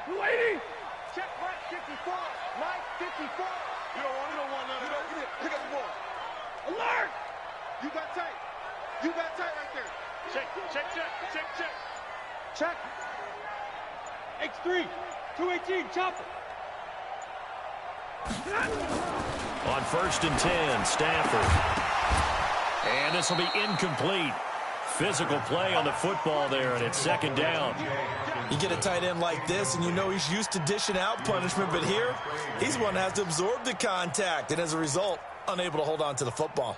280. Check right 54. Mike 54. You don't want none of that. Pick up the ball. Alert! You got tight. You got tight right there. Check. Check. X3. 218. Chop it. On 1st and 10, Stafford. And this will be incomplete. Physical play on the football there, and it's 2nd down. You get a tight end like this, and you know he's used to dishing out punishment, but here, he's one that has to absorb the contact, and as a result, unable to hold on to the football.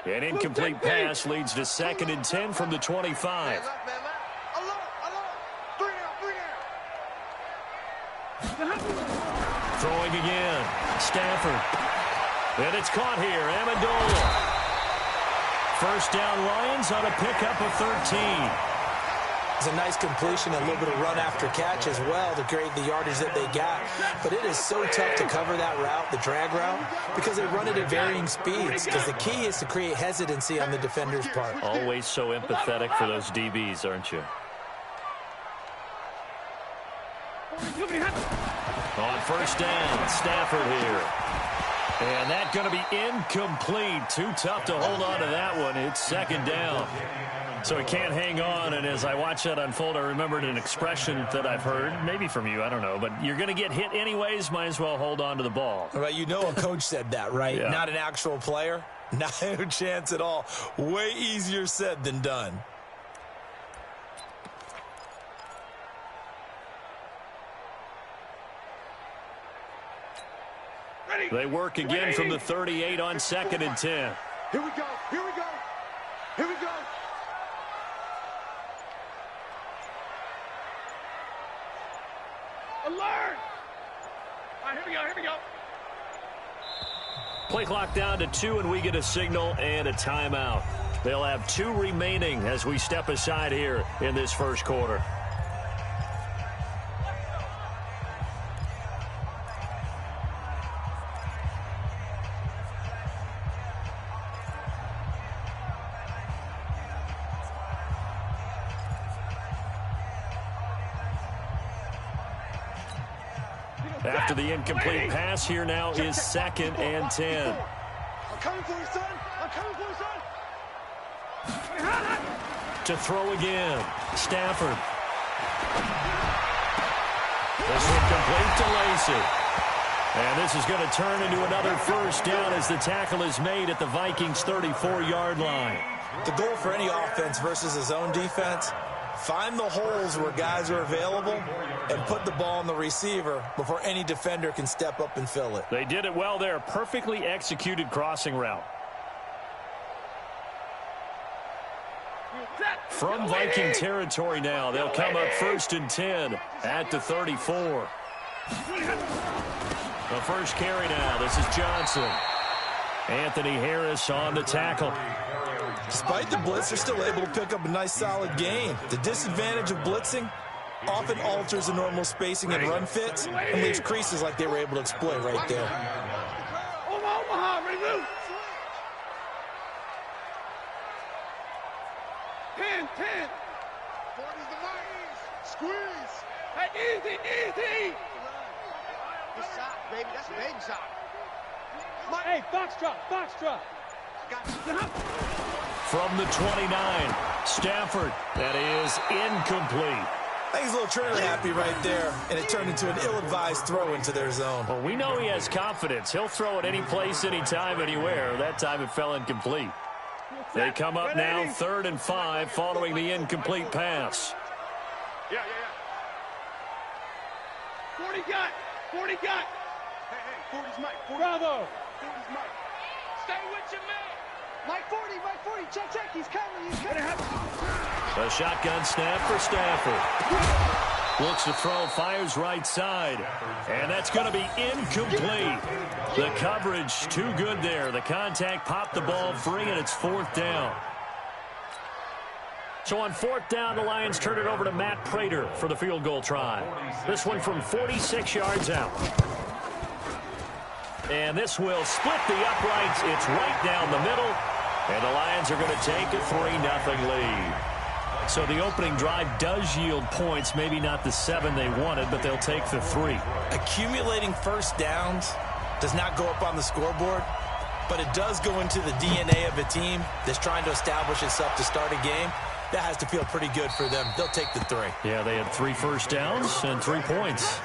An incomplete pass leads to 2nd and 10 from the 25. Throwing again. Stafford. And it's caught here. Amendola. 1st down Lions on a pickup of 13. It's a nice completion, a little bit of run after catch as well to create the yardage that they got. But it is so tough to cover that route, the drag route, because they run it at varying speeds. Because the key is to create hesitancy on the defender's part. Always so empathetic for those DBs, aren't you? On 1st down, Stafford here. And that's going to be incomplete. Too tough to hold on to that one. It's 2nd down. So he can't hang on, and as I watch that unfold, I remembered an expression that I've heard, maybe from you, I don't know, but you're going to get hit anyways, might as well hold on to the ball. Right, you know a coach said that, right? Yeah. Not an actual player. Not a chance at all. Way easier said than done. They work again from the 38 on 2nd and 10. Here we go. Alert! All right, here we go. Play clock down to 2, and we get a signal and a timeout. They'll have 2 remaining as we step aside here in this 1st quarter. After the incomplete pass, here now is 2nd and 10. I'm coming for you, son. To throw again, Stafford. This one complete to Lacey. And this is going to turn into another 1st down as the tackle is made at the Vikings' 34-yard line. The goal for any offense versus a zone defense, find the holes where guys are available and put the ball on the receiver before any defender can step up and fill it. They did it well there. Perfectly executed crossing route. From Viking territory now, they'll come up 1st and 10 at the 34. The first carry now. This is Johnson. Anthony Harris on the tackle. Despite the blitz, they're still able to pick up a nice solid gain. The disadvantage of blitzing often alters the normal spacing and run fits and leaves creases like they were able to exploit right there. Omaha, ready to move. 10. 40's the mark. Squeeze. Hey, easy. Good shot, baby. That's a baby shot. Hey, foxtrot. From the 29, Stafford. That is incomplete. I think he's a little trailer happy right there, and it turned into an ill-advised throw into their zone. Well, we know he has confidence. He'll throw it any place, anytime, anywhere. That time it fell incomplete. They come up now 3rd and 5 following the incomplete pass. Yeah. 40 got. Hey, 40's Mike. Bravo. 40's Mike. Stay with your man. Mike 40. Check. He's coming. A shotgun snap for Stafford. Looks to throw, fires right side. And that's going to be incomplete. The coverage too good there. The contact popped the ball free, and it's 4th down. So on 4th down, the Lions turn it over to Matt Prater for the field goal try. This one from 46 yards out. And this will split the uprights. It's right down the middle. And the Lions are going to take a 3-0 lead. So the opening drive does yield points, maybe not the 7 they wanted, but they'll take the 3. Accumulating first downs does not go up on the scoreboard, but it does go into the DNA of a team that's trying to establish itself to start a game. That has to feel pretty good for them. They'll take the 3. Yeah, they had 3 first downs and 3 points.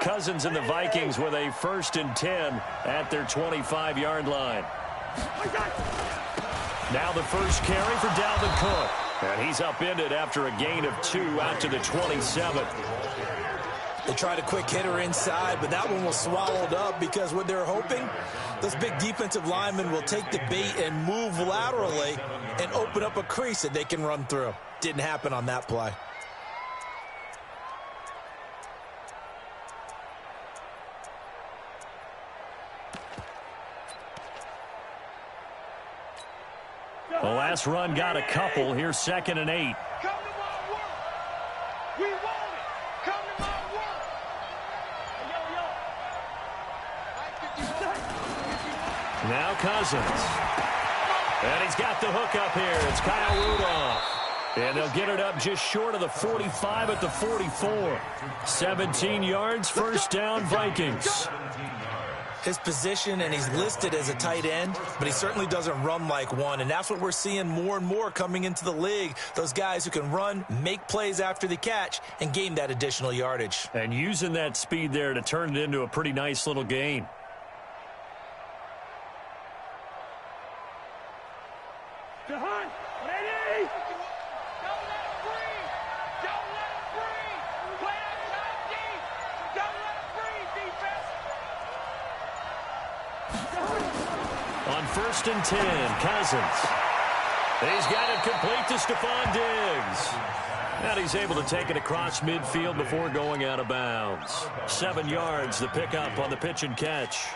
Cousins and the Vikings with a 1st and 10 at their 25-yard line. Now the first carry for Dalvin Cook. And he's upended after a gain of 2 out to the 27. They tried a quick hitter inside, but that one was swallowed up because what they're hoping, those big defensive linemen will take the bait and move laterally and open up a crease that they can run through. Didn't happen on that play. The last run got a couple. Here's 2nd and 8. Come to my work. We want it. Come to my work. Now Cousins. And he's got the hook up here. It's Kyle Rudolph. And they'll get it up just short of the 45 at the 44. 17 yards, first down, Vikings. His position, and he's listed as a tight end, but he certainly doesn't run like one, and that's what we're seeing more and more coming into the league. Those guys who can run, make plays after the catch, and gain that additional yardage. And using that speed there to turn it into a pretty nice little gain. On 1st and 10, Cousins. He's got it complete to Stephon Diggs. And he's able to take it across midfield before going out of bounds. 7 yards, the pickup on the pitch and catch.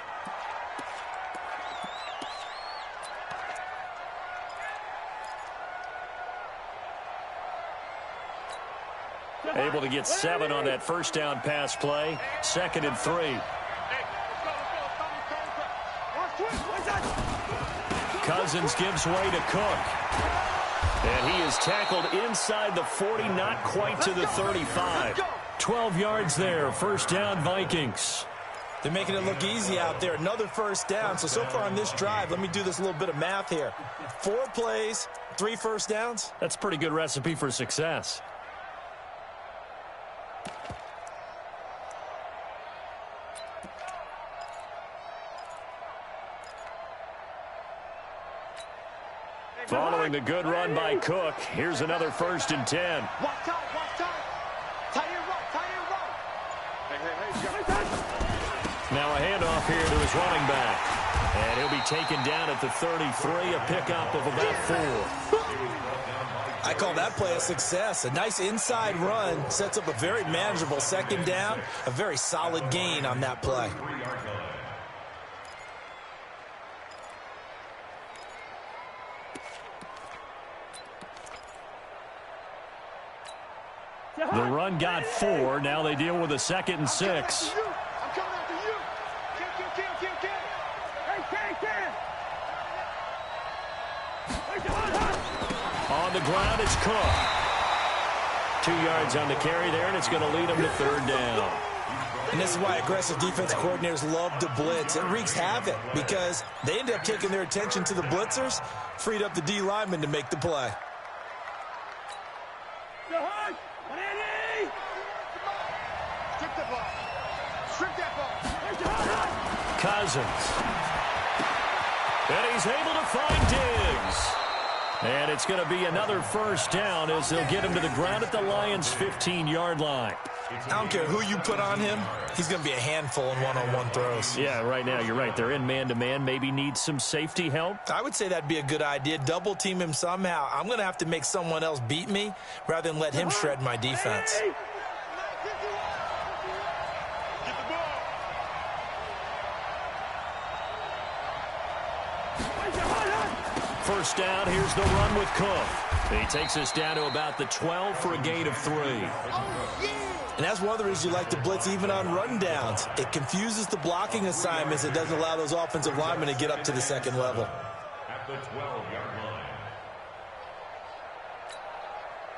Able to get 7 on that first down pass play. 2nd and 3. Cousins gives way to Cook. And he is tackled inside the 40, not quite to the 35. 12 yards there, first down Vikings. They're making it look easy out there. Another first down. So far on this drive, let me do this little bit of math here. 4 plays, 3 first downs. That's a pretty good recipe for success. Following the good run by Cook, here's another 1st and 10. Watch out, watch out. Tight end run, tight end run. Hey. Now a handoff here to his running back. And he'll be taken down at the 33, a pickup of about 4. I call that play a success. A nice inside run sets up a very manageable 2nd down, a very solid gain on that play. The run got 4. Now they deal with a 2nd and 6. I'm coming after you. Kill. Hey, On the ground, it's Cook. 2 yards on the carry there, and it's going to lead him to 3rd down. And this is why aggressive defense coordinators love to blitz. It wreaks havoc because they end up taking their attention to the blitzers, freed up the D lineman to make the play. Cousins. And he's able to find Diggs. And it's going to be another first down as they'll get him to the ground at the Lions' 15-yard line. I don't care who you put on him, he's going to be a handful in one-on-one throws. Yeah, right now, you're right. They're in man-to-man, maybe need some safety help. I would say that'd be a good idea. Double team him somehow. I'm going to have to make someone else beat me rather than let him shred my defense. First down, here's the run with Cook. He takes us down to about the 12 for a gain of 3. And that's one of the reasons you like to blitz even on run downs. It confuses the blocking assignments. It doesn't allow those offensive linemen to get up to the second level. At the 12-yard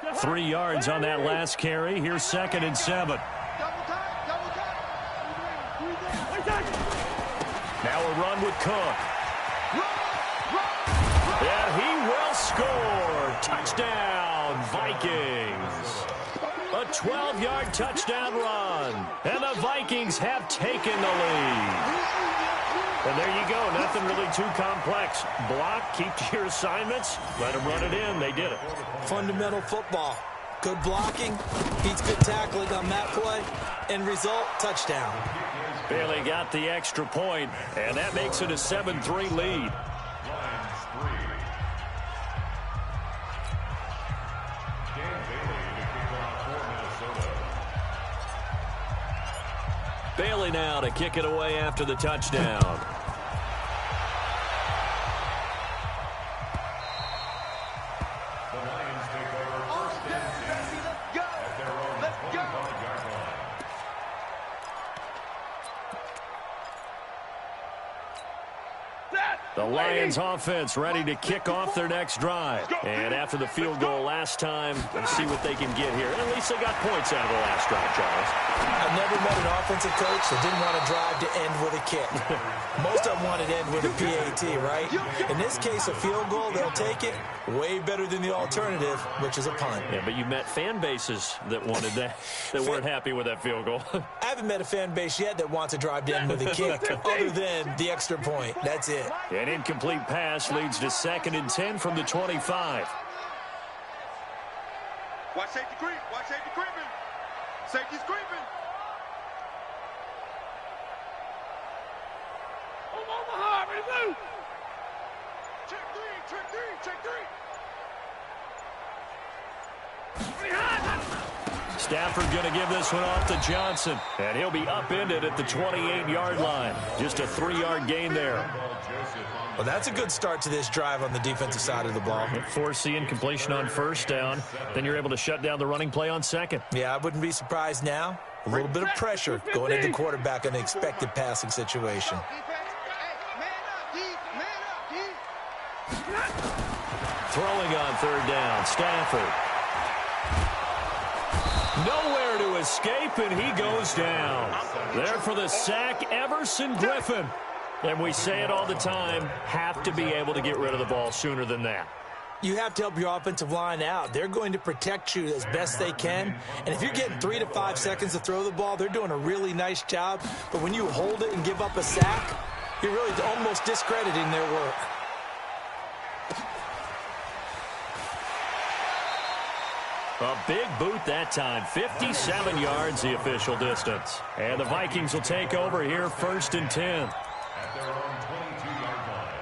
line. 3 yards on that last carry. Here's 2nd and 7. Now a run with Cook. And he will score. Touchdown, Vikings. A 12-yard touchdown run. And the Vikings have taken the lead. And there you go. Nothing really too complex. Block, keep to your assignments, let them run it in. They did it. Fundamental football. Good blocking, beats good tackling on that play. End result, touchdown. Bailey got the extra point, and that makes it a 7-3 lead. Bailey now to kick it away after the touchdown. The Lions take over first and 10 at their own 25-yard line. The Lions offense ready to kick off their next drive. And after the field goal last time, let's see what they can get here. At least they got points out of the last drive, Charles. I've never met an offensive coach that didn't want to drive to end with a kick. Most of them wanted to end with a PAT, right? In this case, a field goal, they'll take it. Way better than the alternative, which is a punt. Yeah, but you met fan bases that wanted that, that weren't happy with that field goal. I haven't met a fan base yet that wants to drive to end with a kick, other than the extra point. That's it. An incomplete pass leads to 2nd and 10 from the 25. Watch safety creep. Watch safety creeping. Safety's creeping. Omaha, ready to move. Check three. Check three. Check three. Stafford going to give this one off to Johnson. And he'll be upended at the 28-yard line. Just a 3-yard gain there. Well, that's a good start to this drive on the defensive side of the ball. Force the incompletion on first down. Then you're able to shut down the running play on second. Yeah, I wouldn't be surprised now. A little bit of pressure going into quarterback in an expected passing situation. Throwing on 3rd down, Stafford. Nowhere to escape, and he goes down. There for the sack, Everson Griffin. And we say it all the time, have to be able to get rid of the ball sooner than that. You have to help your offensive line out. They're going to protect you as best they can. And if you're getting 3 to 5 seconds to throw the ball, they're doing a really nice job. But when you hold it and give up a sack, you're really almost discrediting their work. A big boot that time. 57 yards the official distance. And the Vikings will take over here 1st and 10. At their own 22-yard line.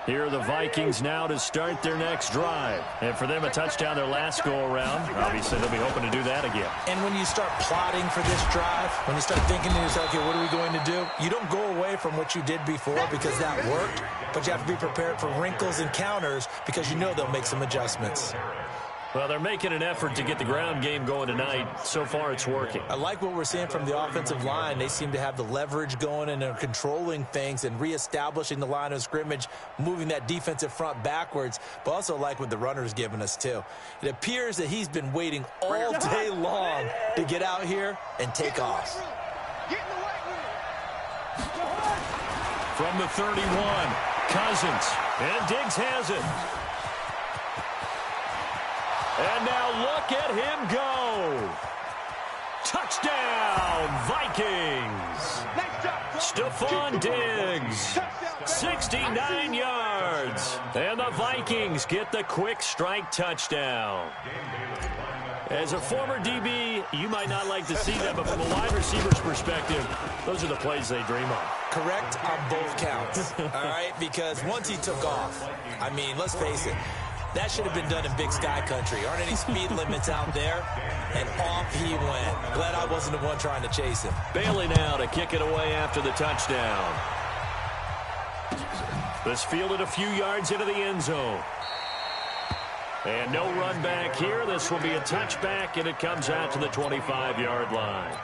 Here are the Vikings now to start their next drive. And for them, a touchdown their last go-around. Obviously, they'll be hoping to do that again. And when you start plotting for this drive, when you start thinking to yourself, okay, what are we going to do? You don't go away from what you did before because that worked, but you have to be prepared for wrinkles and counters because you know they'll make some adjustments. Well, they're making an effort to get the ground game going tonight. So far, it's working. I like what we're seeing from the offensive line. They seem to have the leverage going and are controlling things and reestablishing the line of scrimmage, moving that defensive front backwards, but also like what the runner's giving us, too. It appears that he's been waiting all day long to get out here and take off. From the 31, Cousins, and Diggs has it. And now look at him go. Touchdown, Vikings. Stephon Diggs. 69 yards. And the Vikings get the quick strike touchdown. As a former DB, you might not like to see that, but from a wide receiver's perspective, those are the plays they dream of. Correct on both counts, all right? Because once he took off, I mean, let's face it, that should have been done in Big Sky Country. Aren't any speed limits out there? And off he went. Glad I wasn't the one trying to chase him. Bailey now to kick it away after the touchdown. This fielded a few yards into the end zone. And no run back here. This will be a touchback, and it comes out to the 25-yard line.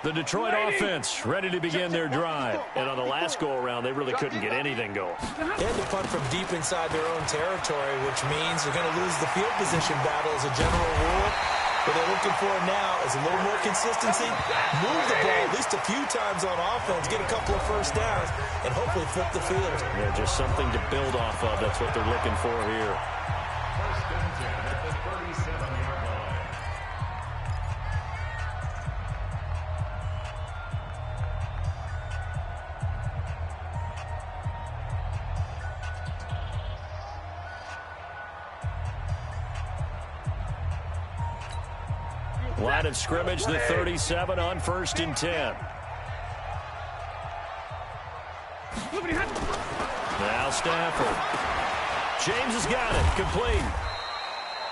The Detroit offense ready to begin their drive. And on the last go-around, they really couldn't get anything going. They had to punt from deep inside their own territory, which means they're going to lose the field position battle as a general rule. What they're looking for now is a little more consistency, move the ball at least a few times on offense, get a couple of first downs, and hopefully flip the field. Yeah, just something to build off of. That's what they're looking for here. First and 10 at the 37-yard line. Line of scrimmage, the 37 on 1st and 10. Now Stafford. James has got it. Complete.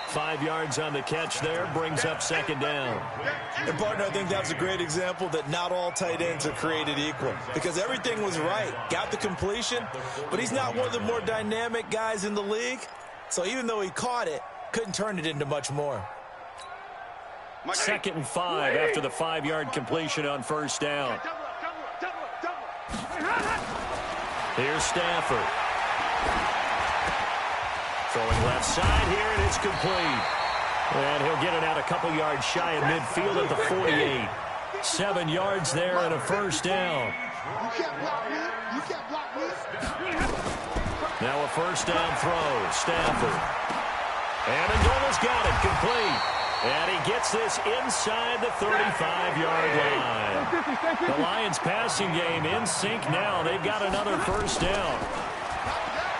5 yards on the catch there. Brings up 2nd down. And, partner, I think that's a great example that not all tight ends are created equal. Because everything was right. Got the completion, but he's not one of the more dynamic guys in the league. So even though he caught it, couldn't turn it into much more. 2nd and 5 after the 5-yard completion on 1st down. Here's Stafford. Throwing left side here, and it's complete. And he'll get it out a couple yards shy of midfield at the 48. 7 yards there and a 1st down. Now a 1st down throw. Stafford. And Amendola's got it. Complete. And he gets this inside the 35-yard line. The Lions passing game in sync now. They've got another 1st down.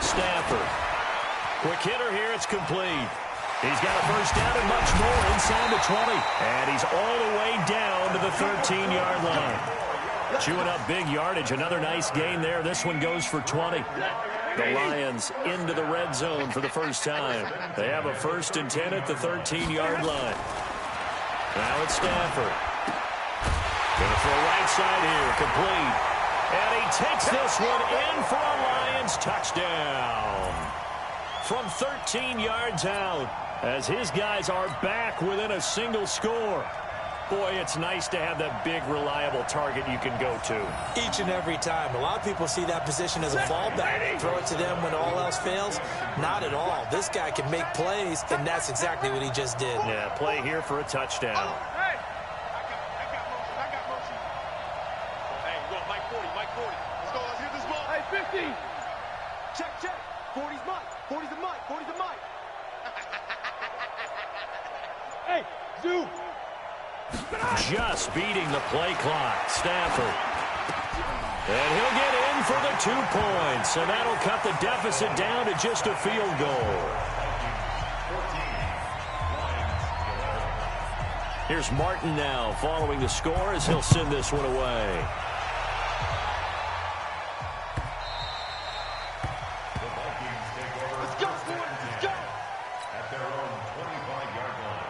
Stafford. Quick hitter here. It's complete. He's got a 1st down and much more inside the 20. And he's all the way down to the 13-yard line. Chewing up big yardage. Another nice gain there. This one goes for 20. The Lions into the red zone for the first time. They have a 1st and 10 at the 13-yard line. Now it's Stafford. Going to throw right side here. Complete. And he takes this one in for a Lions touchdown. From 13 yards out, as his guys are back within a single score. Boy, it's nice to have that big, reliable target you can go to. Each and every time. A lot of people see that position as a fallback. Throw it to them when all else fails. Not at all. This guy can make plays, and that's exactly what he just did. Yeah, play here for a touchdown. Hey, I got motion. Hey, look, Mike 40, Mike 40. Let's go, let's hit this ball. Hey, 50. Check. 40's Mike. 40's the Mike. 40's the Mike. Hey, Zoo. Just beating the play clock. Stafford. And he'll get in for the 2 points. And that'll cut the deficit down to just a field goal. Here's Martin now following the score as he'll send this one away. The Vikings take over. Let's go, boys. Let's go. At their own 25-yard line.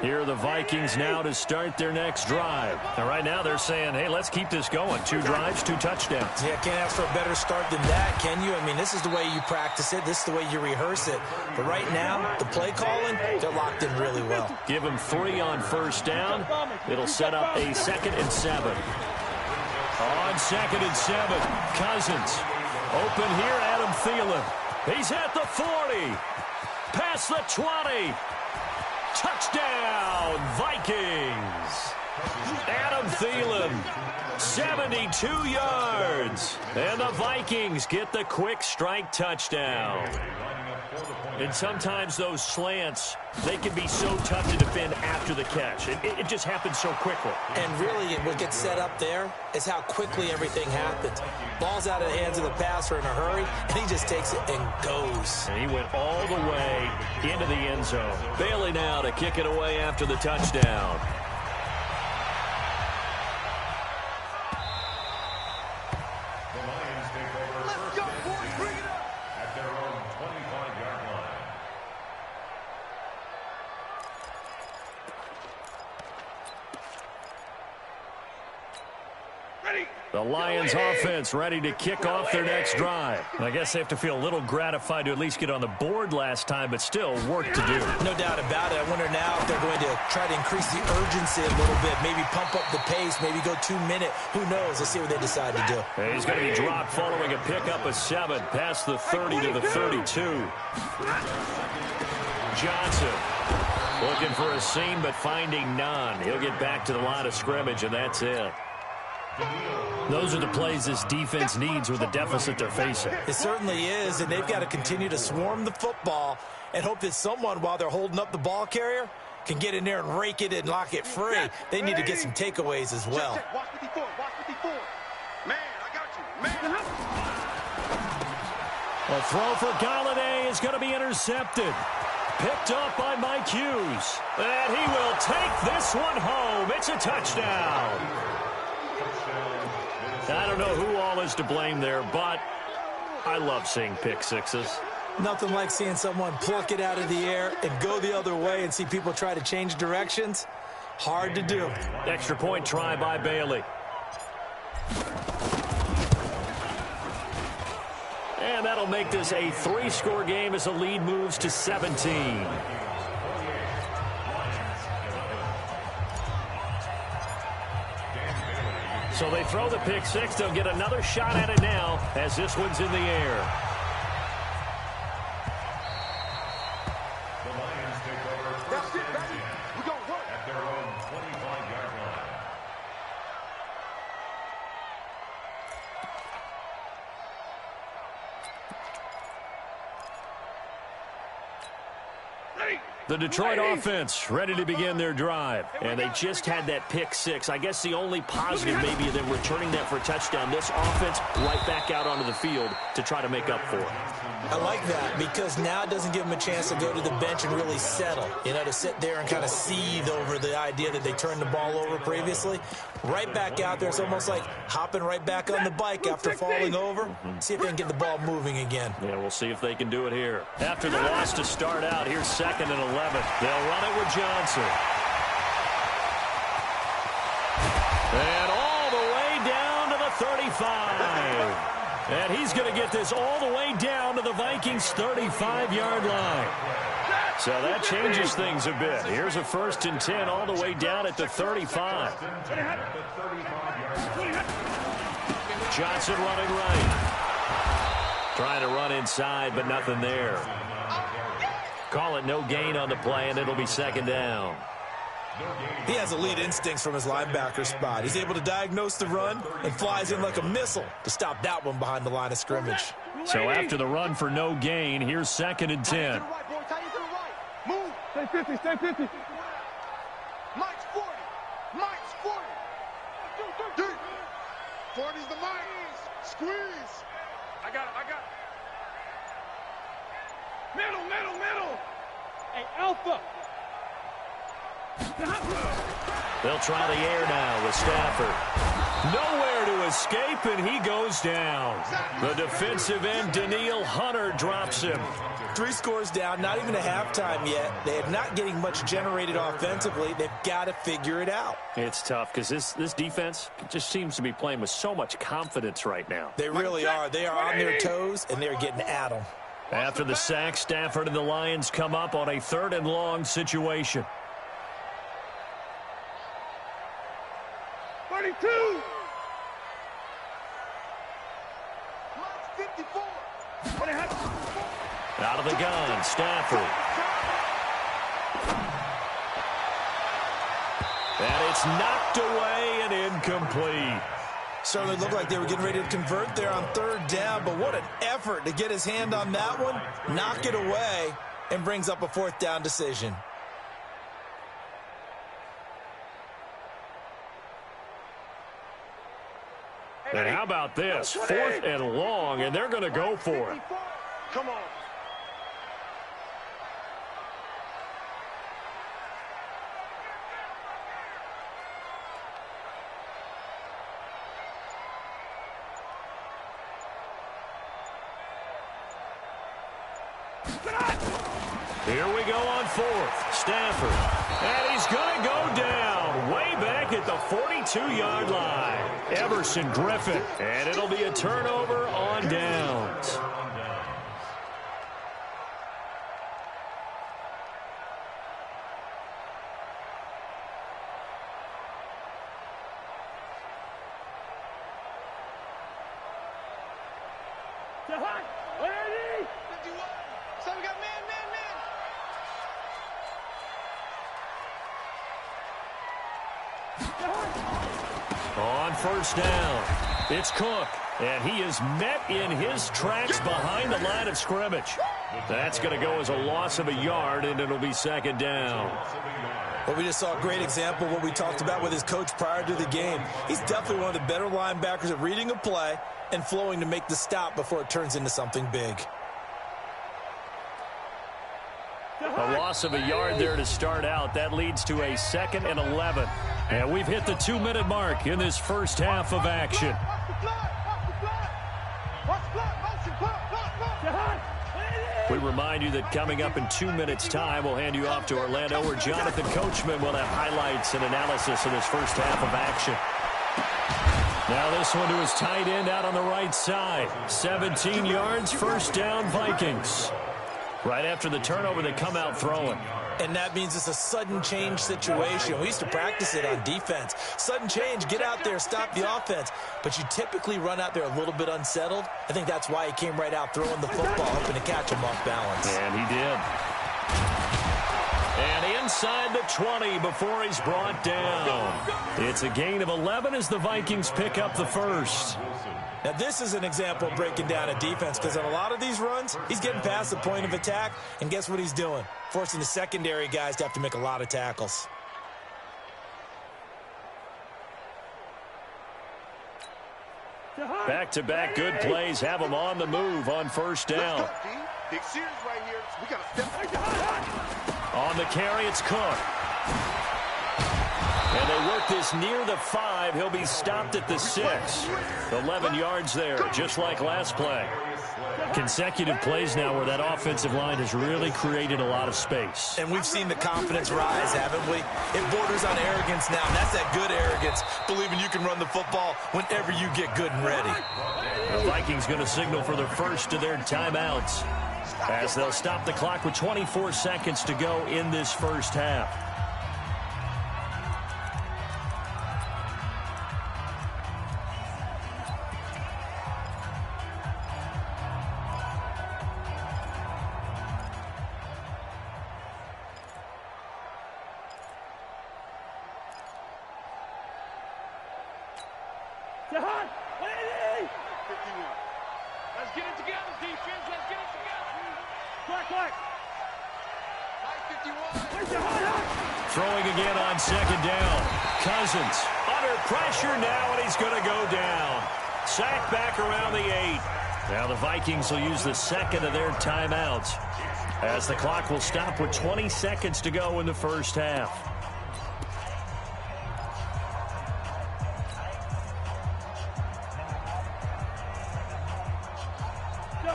Here are the Vikings now to start their next drive. And right now they're saying, hey, let's keep this going. 2 drives, 2 touchdowns. Yeah, can't ask for a better start than that, can you? I mean, this is the way you practice it. This is the way you rehearse it. But right now, the play calling, they're locked in really well. Give him 3 on 1st down. It'll set up a 2nd and 7. On 2nd and 7, Cousins. Open here, Adam Thielen. He's at the 40. Past the 20. Touchdown, Vikings. Adam Thielen, 72 yards. And the Vikings get the quick strike touchdown. And sometimes those slants, they can be so tough to defend after the catch. It just happens so quickly. And really, what gets set up there is how quickly everything happens. Ball's out of the hands of the passer in a hurry, and he just takes it and goes. And he went all the way into the end zone. Bailey now to kick it away after the touchdown. The Lions offense ready to kick off their next drive. I guess they have to feel a little gratified to at least get on the board last time, but still work to do. No doubt about it. I wonder now if they're going to try to increase the urgency a little bit, maybe pump up the pace, maybe go 2-minute. Who knows? Let's see what they decide to do. And he's going to be dropped following a pickup of 7 past the 30 to the 32. Johnson looking for a seam but finding none. He'll get back to the line of scrimmage, and that's it. Those are the plays this defense needs with the deficit they're facing. It certainly is, and they've got to continue to swarm the football and hope that someone, while they're holding up the ball carrier, can get in there and rake it and lock it free. They need to get some takeaways as well. Watch 54, watch 54. Man, I got you. Man. A throw for Galladay is going to be intercepted. Picked up by Mike Hughes. And he will take this one home. It's a touchdown. I don't know who all is to blame there, but I love seeing pick sixes. Nothing like seeing someone pluck it out of the air and go the other way and see people try to change directions. Hard to do. Extra point try by Bailey. And that'll make this a 3-score game as the lead moves to 17. So they throw the pick six. They'll get another shot at it now as this one's in the air. The Lions take over first and 10. We're going to work at their own 25-yard line. The Detroit offense ready to begin their drive. And they just had that pick six. I guess the only positive maybe of them returning that for a touchdown. This offense right back out onto the field to try to make up for it. I like that because now it doesn't give them a chance to go to the bench and really settle. You know, to sit there and kind of seethe over the idea that they turned the ball over previously. Right back out there. It's almost like hopping right back on the bike after falling over. See if they can get the ball moving again. Yeah, we'll see if they can do it here. After the loss to start out, here's 2nd and 11. They'll run it with Johnson. And all the way down to the 35. And he's going to get this all the way down to the Vikings' 35-yard line. So that changes things a bit. Here's a 1st and 10 all the way down at the 35. Johnson running right. Trying to run inside, but nothing there. Call it no gain on the play, and it'll be 2nd down. He has elite instincts from his linebacker spot. He's able to diagnose the run and flies in like a missile to stop that one behind the line of scrimmage. So after the run for no gain, here's 2nd and 10. Move. Stay 50, stay 50. Mike's 40. Mike's 40. Deep. 40's the Mike. Squeeze. I got him. I got him. Middle, middle, middle. Hey, Alpha. They'll try the air now with Stafford. Nowhere to escape, and he goes down. The defensive end, Danielle Hunter, drops him. 3 scores down, not even a halftime yet. They are not getting much generated offensively. They've got to figure it out. It's tough because this defense just seems to be playing with so much confidence right now. They really are. They are on their toes, and they're getting at them. After the sack, Stafford and the Lions come up on a 3rd and long situation. 32. Mike's 54. Out of the gun, Stafford. And it's knocked away and incomplete. Certainly looked like they were getting ready to convert there on third down, but what an effort to get his hand on that one, knock it away, and brings up a fourth down decision. And how about this? 4th and long, and they're going to go for it. Come on. Here we go on 4th. Stafford. And he's going to go down way back at the 42-yard line. Everson Griffin. And it'll be a turnover on downs. On first down, it's Cook, and he is met in his tracks behind the line of scrimmage. That's going to go as a loss of a yard, and it'll be 2nd down. Well, we just saw a great example of what we talked about with his coach prior to the game. He's definitely one of the better linebackers at reading a play and flowing to make the stop before it turns into something big. A loss of a yard there to start out. That leads to a 2nd and 11. And we've hit the 2-minute mark in this first half of action. We remind you that coming up in 2 minutes' time, we'll hand you off to Orlando, where Jonathan Coachman will have highlights and analysis of this first half of action. Now this one to his tight end out on the right side. 17 yards, first down, Vikings. Right after the turnover, they come out throwing. And that means it's a sudden change situation. We used to practice it on defense. Sudden change, get out there, stop the offense. But you typically run out there a little bit unsettled. I think that's why he came right out throwing the football, hoping to catch him off balance. And he did. And inside the 20 before he's brought down. It's a gain of 11 as the Vikings pick up the first. Now, this is an example of breaking down a defense, because on a lot of these runs, he's getting past the point of attack, and guess what he's doing? Forcing the secondary guys to have to make a lot of tackles. Back-to-back good plays have him on the move on first down. Big series right here. We got to step. On the carry, it's Cook. And they work this near the 5. He'll be stopped at the 6. 11 yards there, just like last play. Consecutive plays now where that offensive line has really created a lot of space. And we've seen the confidence rise, haven't we? It borders on arrogance now, and that's that good arrogance, believing you can run the football whenever you get good and ready. The Vikings going to signal for the first of their timeouts as they'll stop the clock with 24 seconds to go in this first half. Let's get it together, defense. Let's get it together. Quick. 51. Throwing again on 2nd down. Cousins under pressure now, and he's going to go down. Sacked back around the 8. Now the Vikings will use the 2nd of their timeouts as the clock will stop with 20 seconds to go in the first half.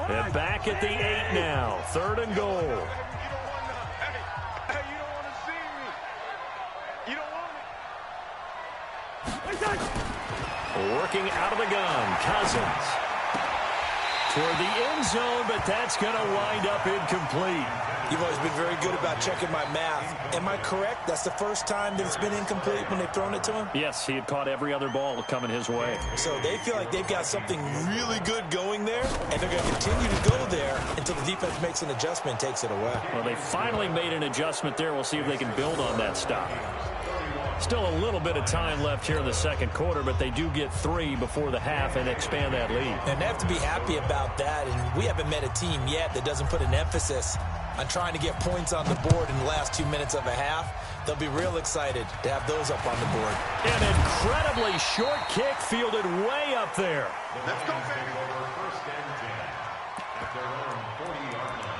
And back at the 8 now. 3rd and goal. Hey, you don't want to see me. You don't want it. Working out of the gun. Cousins. Toward the end zone, but that's going to wind up incomplete. You've always been very good about checking my math. Am I correct? That's the first time that it's been incomplete when they've thrown it to him? Yes, he had caught every other ball coming his way. So they feel like they've got something really good going there, and they're going to continue to go there until the defense makes an adjustment and takes it away. Well, they finally made an adjustment there. We'll see if they can build on that stop. Still a little bit of time left here in the second quarter, but they do get 3 before the half and expand that lead. And they have to be happy about that, and we haven't met a team yet that doesn't put an emphasis on trying to get points on the board in the last 2 minutes of a half. They'll be real excited to have those up on the board. An incredibly short kick fielded way up there. Let's go, baby. First and 10 at their own 40-yard line.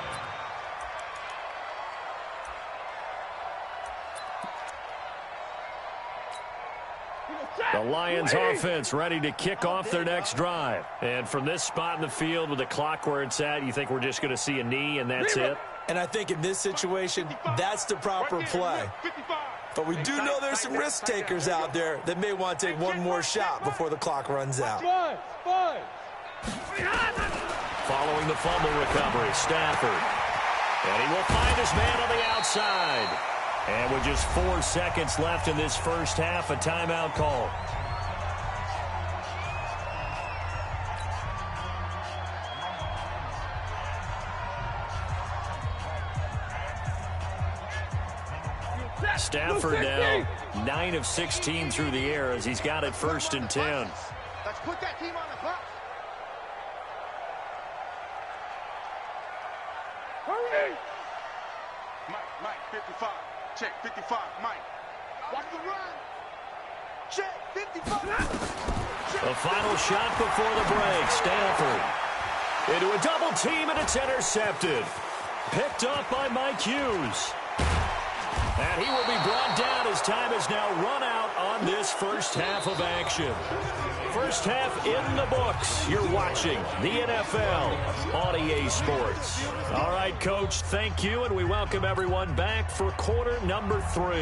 The Lions offense ready to kick off their next drive. And from this spot in the field with the clock where it's at, you think we're just going to see a knee and that's it? And I think in this situation, that's the proper play. But we do know there's some risk takers out there that may want to take one more shot before the clock runs out. Following the fumble recovery, Stafford. And he will find his man on the outside. And with just 4 seconds left in this first half, a timeout call. Stafford now 9 of 16 through the air as he's got it first and 10. Let's put that team on the clock. Hurry! Mike, 55. Check, 55, Mike. Watch the run. Check, 55. The final shot before the break. Stafford into a double team, and it's intercepted. Picked up by Mike Hughes. And he will be brought down as time has now run out on this first half of action. First half in the books. You're watching the NFL on EA Sports. All right, Coach, thank you, and we welcome everyone back for quarter number 3.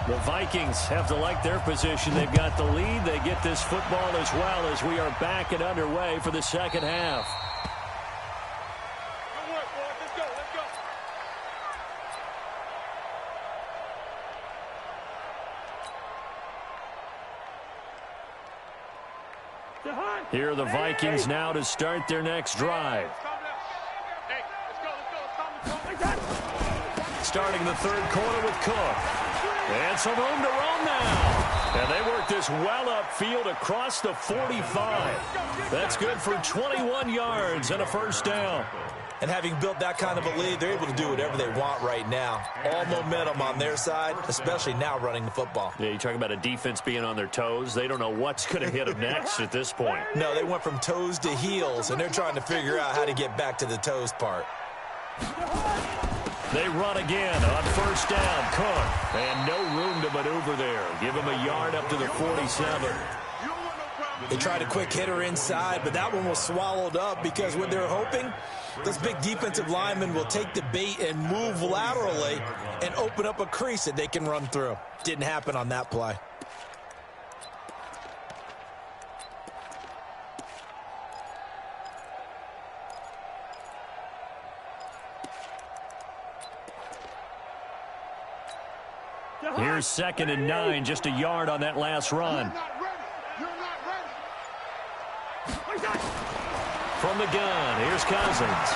The Vikings have to like their position. They've got the lead. They get this football as well as we are back and underway for the second half. Here are the Vikings now to start their next drive. Starting the third quarter with Cook. And some room to roam now. And they work this well upfield across the 45. That's good for 21 yards and a first down. And having built that kind of a lead, they're able to do whatever they want right now. All momentum on their side, especially now running the football. Yeah, you're talking about a defense being on their toes. They don't know what's going to hit them next at this point. No, they went from toes to heels, and they're trying to figure out how to get back to the toes part. They run again on first down. Cook. And no room to maneuver there. Give him a yard up to the 47. They tried a quick hitter inside, but that one was swallowed up because what they're hoping, those big defensive linemen will take the bait and move laterally and open up a crease that they can run through. Didn't happen on that play. Here's 2nd and 9, just a yard on that last run. From the gun, here's Cousins.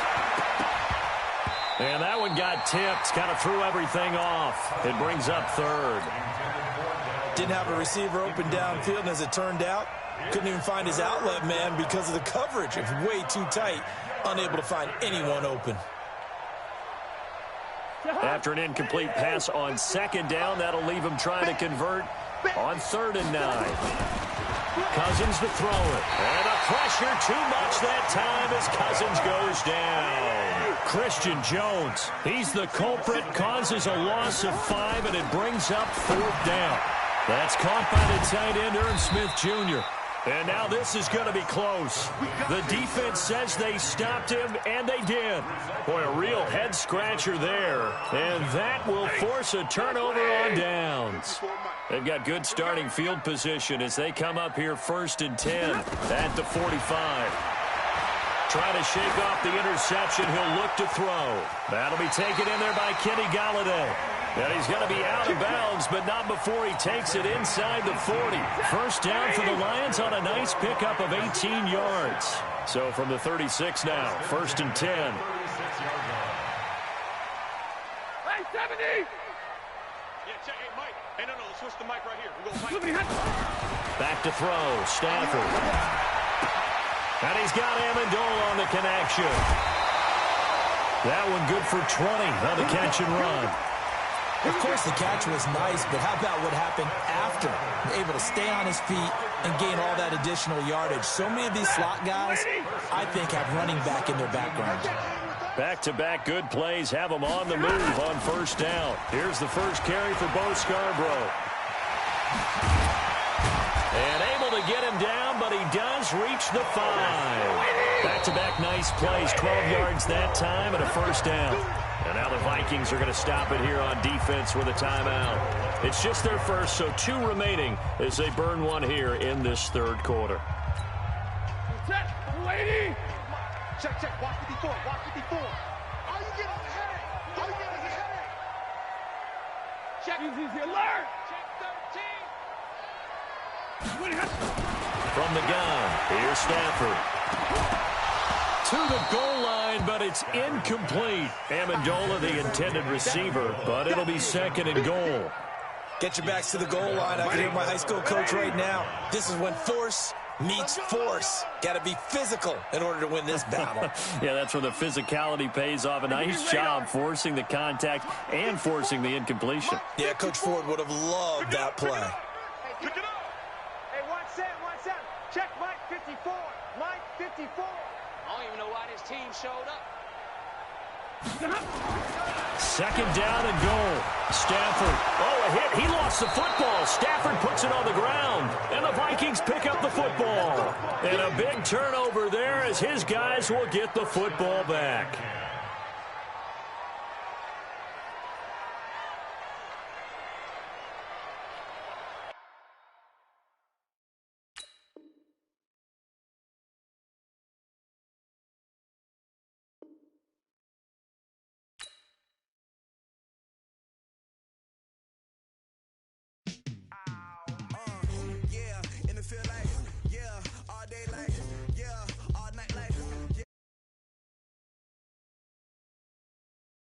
And that one got tipped, kind of threw everything off. It brings up third. Didn't have a receiver open downfield, and as it turned out, couldn't even find his outlet man because of the coverage. It was way too tight, unable to find anyone open. After an incomplete pass on 2nd down, that'll leave him trying to convert on 3rd and 9. Cousins to throw it. And the pressure too much that time as Cousins goes down. Christian Jones, he's the culprit, causes a loss of 5, and it brings up 4th down. That's caught by the tight end, Irv Smith Jr. And now this is going to be close. The defense says they stopped him, and they did. Boy, a real head-scratcher there. And that will force a turnover on downs. They've got good starting field position as they come up here 1st and 10 at the 45. Trying to shake off the interception. He'll look to throw. That'll be taken in there by Kenny Golladay. And he's going to be out of bounds, but not before he takes it inside the 40. First down for the Lions on a nice pickup of 18 yards. So from the 36 now, 1st and 10. Hey, 70! Yeah, check. Hey, Mike. Hey, no, let's switch the mic right here. We'll go Mike. Back to throw, Stafford. And he's got Amendola on the connection. That one good for 20 on the catch and run. Of course, the catch was nice, but how about what happened after? Able to stay on his feet and gain all that additional yardage. So many of these slot guys, I think, have running back in their background. Back-to-back good plays have them on the move on first down. Here's the first carry for Bo Scarborough. And able to get him down, but he does reach the 5. Back-to-back nice plays, 12 yards that time and a first down. And now the Vikings are going to stop it here on defense with a timeout. It's just their first, so 2 remaining as they burn one here in this third quarter. Check. Watch 54. Watch 54. All you get is a headache. All you get is a headache. Check. Easy alert. Check 13. From the gun, here's Stafford. To the goal line, but it's incomplete. Amendola, the intended receiver, but it'll be second and goal. Get your backs to the goal line. I can hear my high school coach right now. This is when force meets force. Got to be physical in order to win this battle. Yeah, that's where the physicality pays off. A nice job forcing the contact and forcing the incompletion. Yeah, Coach Ford would have loved that play. Pick it up. Hey, 1-7. Check Mike 54. Mike 54. I don't even know why this team showed up. Second down and goal. Stafford. Oh, a hit. He lost the football. Stafford puts it on the ground. And the Vikings pick up the football. And a big turnover there as his guys will get the football back.